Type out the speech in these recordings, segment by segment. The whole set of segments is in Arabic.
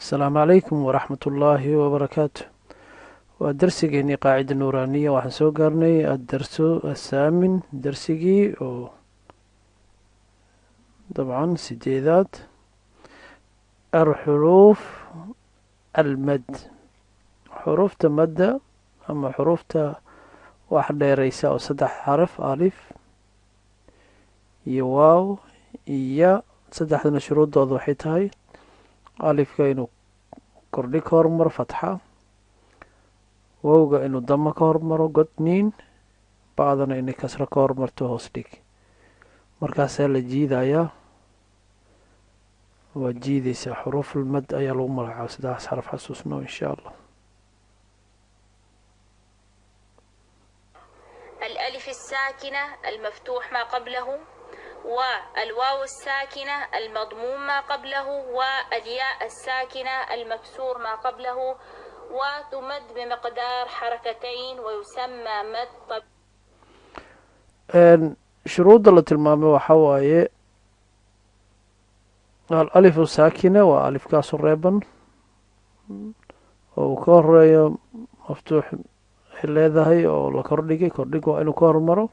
السلام عليكم ورحمة الله وبركاته. ودرسيجي قاعدة نورانية وحسو قرني الدرس الثامن درسيجي طبعا سجيدات الحروف المد حروف تمد أما حروف واحدة رئيسة أو صدح حرف ألف يواو يا صدح شروط ضوحيتهاي ألف كأنه كردي كورمر فتحة ووجا إنه ضم كورمر قطنين بعضنا إنه كسر كورمر تهوسليك مركز الجيد أيا وجيد حروف المد أيا الأمر عاوز حرف حسوسنا إن شاء الله. الألف الساكنة المفتوح ما قبله والواو الساكنة المضموم ما قبله والياء الساكنة المكسور ما قبله وتمد بمقدار حركتين ويسمى مد شروط التلمامي وحواي الألف الساكنة وألف كاسر ريبا وكور مفتوح هذا هي أو كرديجي وإنه كور مرو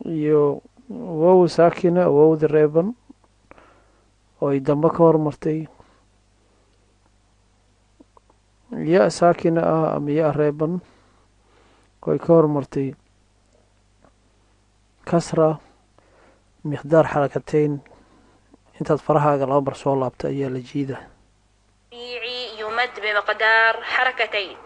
iyo wow saakina wowda reeban oo ay damba ka hormartay ya saakina ah ama ya reeban oo ay ka hormartay kasra miqdaar xarakateyn intaad farahaaga laba bar soo laabta ayaa la jiida يمد بمقدار حركتين.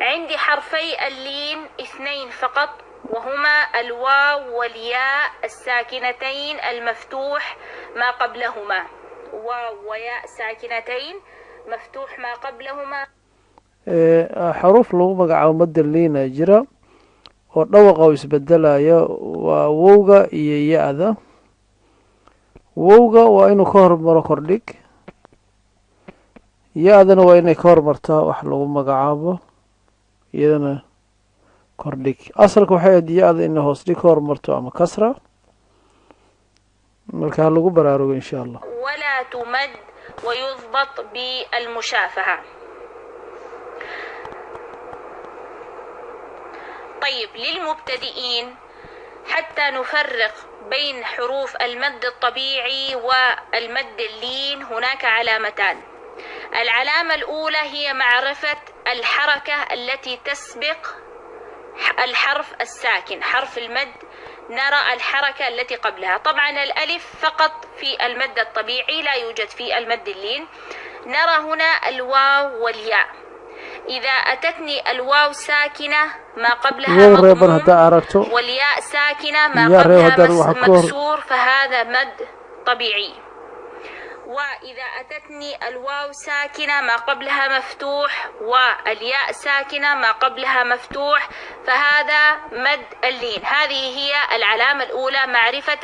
عندي حرفي اللين اثنين فقط وهما الواو والياء الساكنتين المفتوح ما قبلهما واو وياء ساكنتين مفتوح ما قبلهما. حروف لو مقعو مد اللين جرا ودوقا isbedelaya waa wowga iyo ya-da wowga waa inuu ka hormaro kordhig ya-dana waa inay ka hormartaa wax lagu magacaabo iyadana kordhig asalka waxay ahayd ya-da in hoos dhig ka hormarto ama kasra marka lagu baraarugo insha Allah. ولا تمد ويضبط بالمشافهة. طيب للمبتدئين حتى نفرق بين حروف المد الطبيعي والمد اللين هناك علامتان. العلامة الأولى هي معرفة الحركة التي تسبق الحرف الساكن حرف المد نرى الحركة التي قبلها. طبعا الألف فقط في المد الطبيعي لا يوجد في المد اللين. نرى هنا الواو والياء إذا أتتني الواو ساكنة ما قبلها مضموم والياء ساكنة ما قبلها مكسور فهذا مد طبيعي. وإذا أتتني الواو ساكنة ما قبلها مفتوح والياء ساكنة ما قبلها مفتوح فهذا مد اللين. هذه هي العلامة الأولى معرفة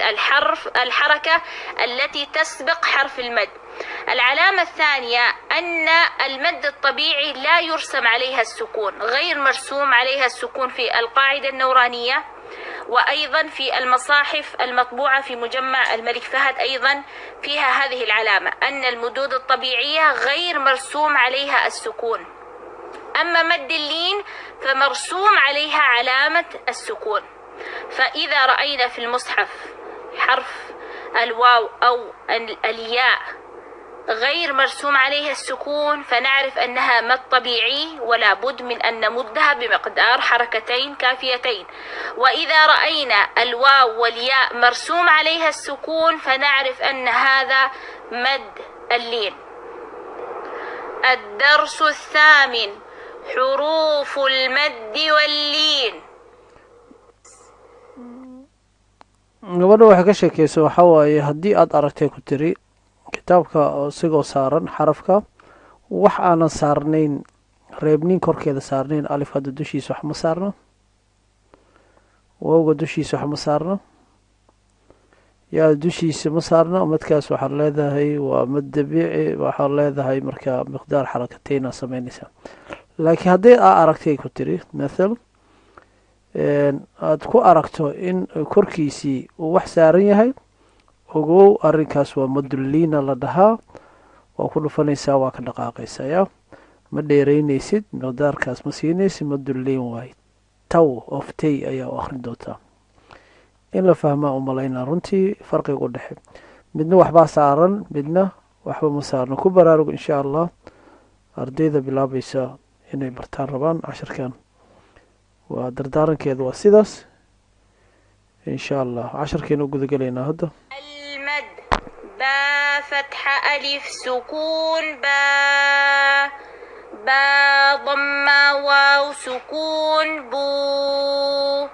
الحركة التي تسبق حرف المد. العلامة الثانية أن المد الطبيعي لا يرسم عليها السكون غير مرسوم عليها السكون في القاعدة النورانية وأيضا في المصاحف المطبوعة في مجمع الملك فهد أيضا فيها هذه العلامة أن المدود الطبيعية غير مرسوم عليها السكون. أما مد اللين فمرسوم عليها علامة السكون. فإذا رأينا في المصحف حرف الواو أو الياء غير مرسوم عليها السكون فنعرف أنها مد طبيعي ولا بد من أن نمدها بمقدار حركتين كافيتين. وإذا رأينا الواو والياء مرسوم عليها السكون فنعرف أن هذا مد اللين. الدرس الثامن حروف المد واللين. gabadha waxa ka sheekeyso waxa waaye haddii aad aragtay ku tiri kitaabka sigoo saaran xarafka wax aanan saarnayn reebnin korkeeda saarnayn alif hadda dushiisa wax ma saarno wowga dushiisa wax ma saarno yaa dushiisa ma saarno madkaas waxaad leedahay waa mad dabiici waxaad leedahay markaa miqdaar xarakateyn aa samaynaysaa. laakiin haddii aa aragtay ku tiri mathal aad ku aragto in korkiisii uu wax saaran yahay ogow arrinkaas waa madulliina la dhahaa, waa ku dhufanaysaa, waa ka dhaqaaqaysaa yaa ma dheeraynaysid, miqdaarkaas ma siinaysid, madulliin waaye. taw of tay ayaa u akhrin doontaa. in la fahmaa u malaynaa runtii farqiga u dhexe, midna waxbaa saaran, midna waxba ma saarno. ku baraarug insha allah ardayda bilaabaysa inay bartaan rabaan casharkan, waa dardaarankeeda waa sidaas insha allah. casharkeena u gudagelaynaa hadda. المد با فتحة ألف سكون با با ضمة واو سكون بو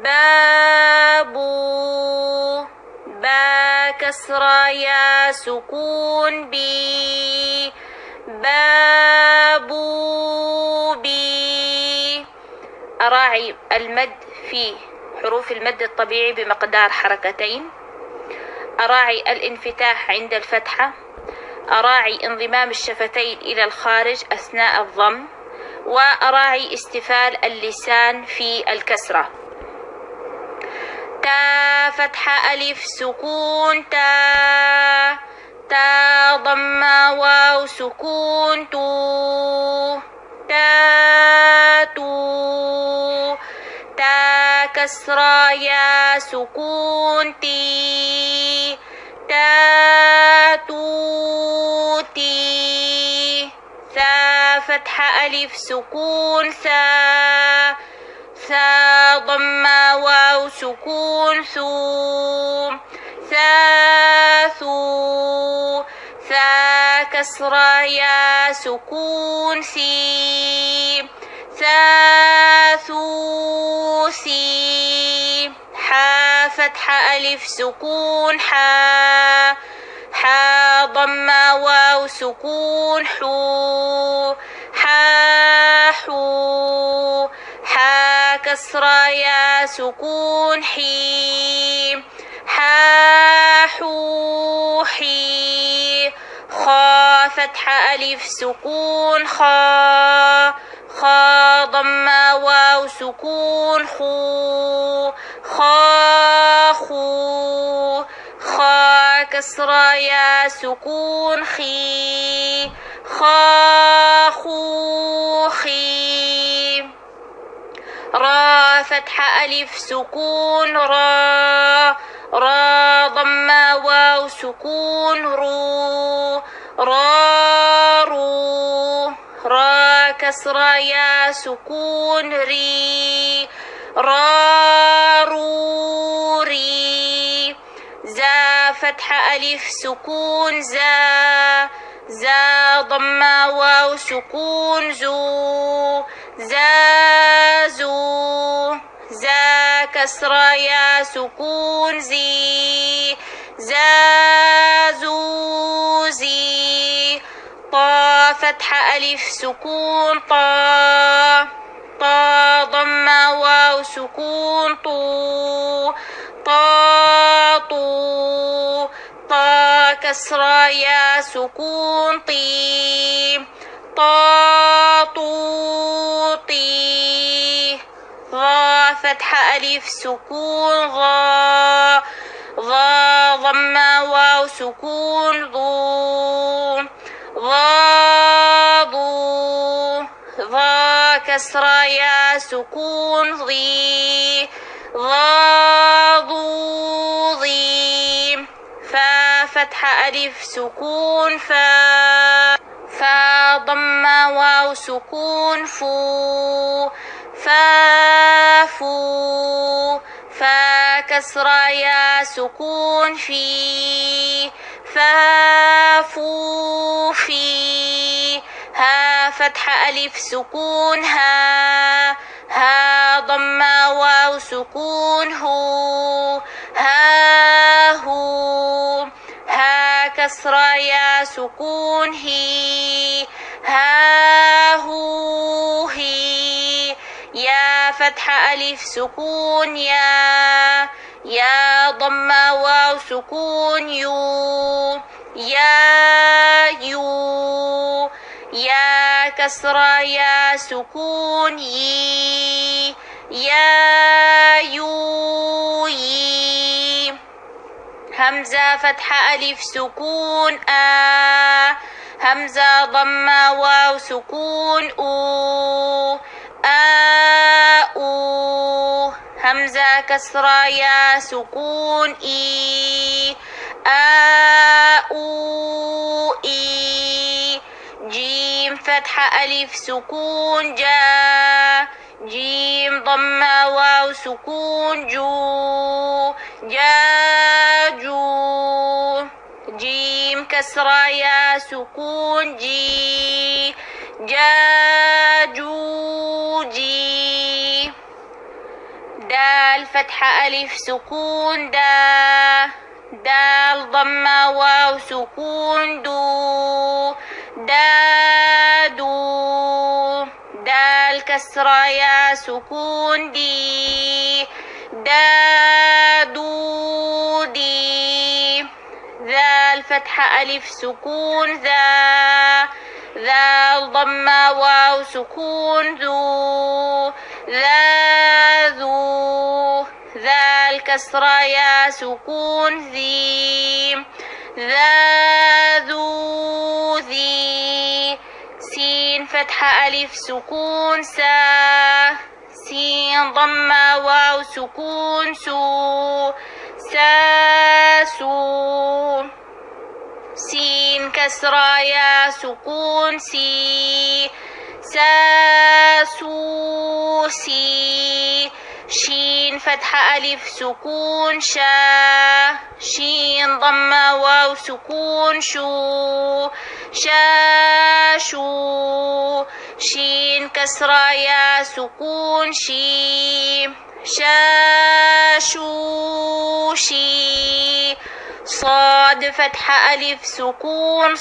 بابو با كسرة يا سكون بي بابو بي. أراعي المد في حروف المد الطبيعي بمقدار حركتين، أراعي الانفتاح عند الفتحة، أراعي انضمام الشفتين إلى الخارج أثناء الضم، وأراعي استفال اللسان في الكسرة. تا فتحة ألف سكون تا تا ضمة واو سكون تو تا تو تا كسرة يا سكون تي تا تو تي. ثا فتحة ألف سكون ثا ثا ضمة واو سكون ثو ثا ثو ثا كسرة يا سكون ثي ثا ثو ثي. حا فتحة ألف سكون حا حا ضمة واو سكون حو حا حو حا كسرة يا سكون حي حا حو حي. خا فتحة ألف سكون خا خا ضمة واو سكون خو خا خو خا كسرة يا سكون خي خا خو خي. را فتحة ألف سكون را را ضمة واو سكون رو را رو را كسرة يا سكون ري را رو ري. زا فتحة ألف سكون زا زا ضمة واو سكون زو زا زو زا كسرة يا سكون زي زا زو زي. طا فتحة ألف سكون طا طا ضمة واو سكون طو طا طو طا كسرة يا سكون طي طا طو طي. غا فتحة ألف سكون غا غا ضمة واو سكون ضو ضو ضا كسرة يا سكون ضي ضو ضي. فا فتحة ألف سكون فا فا ضمة واو سكون فو فا فو فا كسرة يا سكون في فا فو في. ها فتحة ألف سكون ها ها ضمة واو سكون هو ها هو ها كسرة يا سكون هي ها هو هي. يا فتحة ألف سكون يا يا ضمة واو سكون يو يا يو يا كسرة يا سكون يي يا يو يي. همزة فتحة ألف سكون همزة ضمة واو سكون همزة كسرة يا سكون إي جيم فتحة ألف سكون جيم ضمة واو سكون جو جيم كسرة يا سكون جي دال فتحة ألف سكون دال ضمة واو سكون دال كسرة يا سكون دي ذال فتحة ألف سكون ذال ضمة واو سكون ذو ذال كسرة يا سكون ذي سين فتحة ألف سكون سين ضمة واو سكون سو سين كسرة يا سكون سي شين فتحة ألف سكون شين ضمة واو سكون شو شين كسرة يا سكون شي صاد فتحة ألف سكون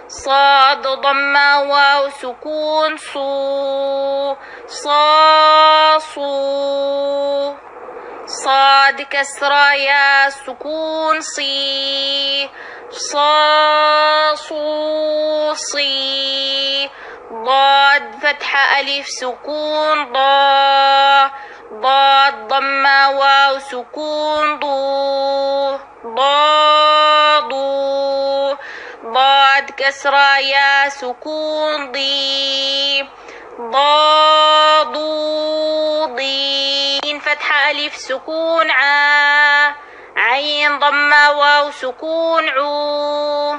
صاد ضمة واو سكون صاد كسرة يا سكون صي ضاد فتحة ألف سكون ضاد ضمة واو سكون ضاد كسرة يا سكون ضي فتحة ألف سكون عين ضمة واو سكون عو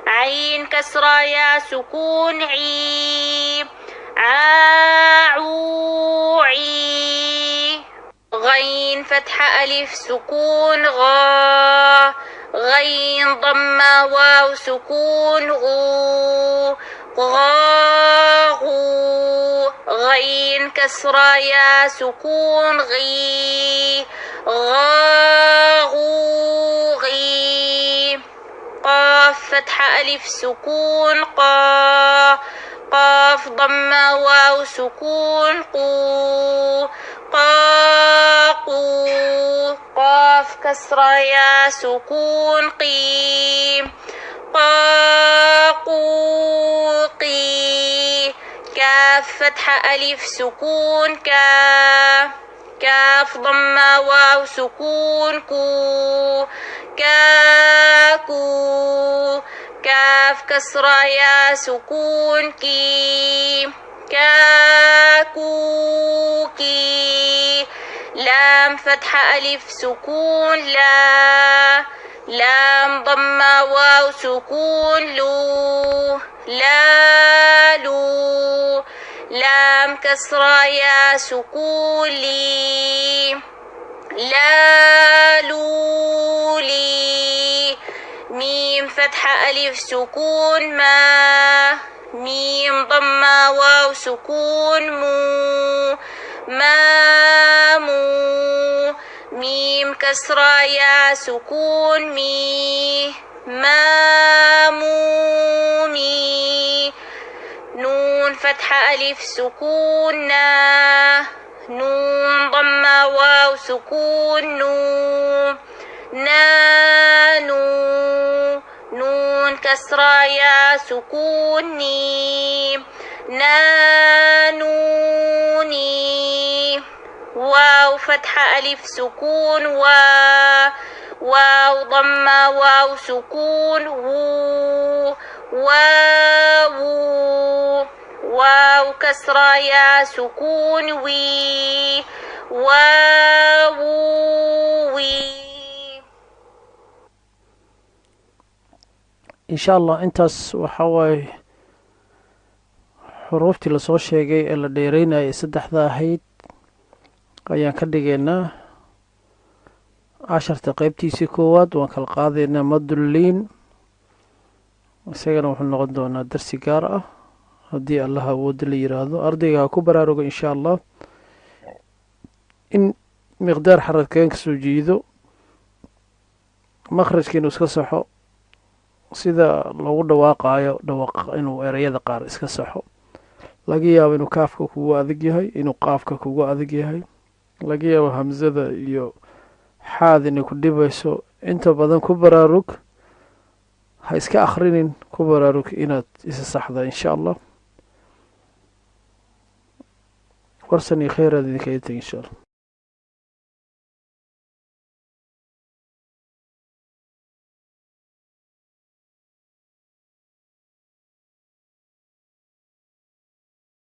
عين كسرة يا سكون عي غين فتحة ألف سكون غين ضمة واو سكون غين كسرة يا سكون غي قاف فتحة ألف سكون قاف ضمة واو سكون قاف كسرة يا سكون قي كاف فتحة ألف سكون كاف ضمة واو سكون كاف كسرة يا سكون كي لام فتحة ألف سكون لام ضمة واو سكون لام كسرة يا سكون لي ميم فتحة ألف سكون ميم ضمة واو سكون ميم كسرة يا سكون مي نون فتحة ألف سكون نون ضمة واو سكون نون كسرة يا سكون نوني واو فتحة ألف سكون واو ضمة واو سكون واو واو كسرة يا سكون واو إن شاء الله intaas waxa waaye xuruuftii lasoo sheegay ee la dheereynayay saddexda ahayd ayaan ka dhigaynaa casharta qeybtiisii koowaad waan kala qaadaynaa madulliin isagana wuxuu noqon doonaa darsi gaar ah haddii allaha awooda la yiraahdo ardayga ha ku baraaruga insha allah in miqdaar xarakeen ka soo jiido makhrajka inuu iska saxo sida loogu dhawaaqayo dhawaaq inuu ereyada qaar iska saxo laga yaabo inuu kaafka kugu adag yahay inuu qaafka kugu adag yahay laga yaabo hamsada iyo xaad inay ku dhibayso inta badan ku baraarug ha iska akhrinin ku baraarug inaad isa saxda insha allah warsan iyo kheyraad idinkaga tegi insha allah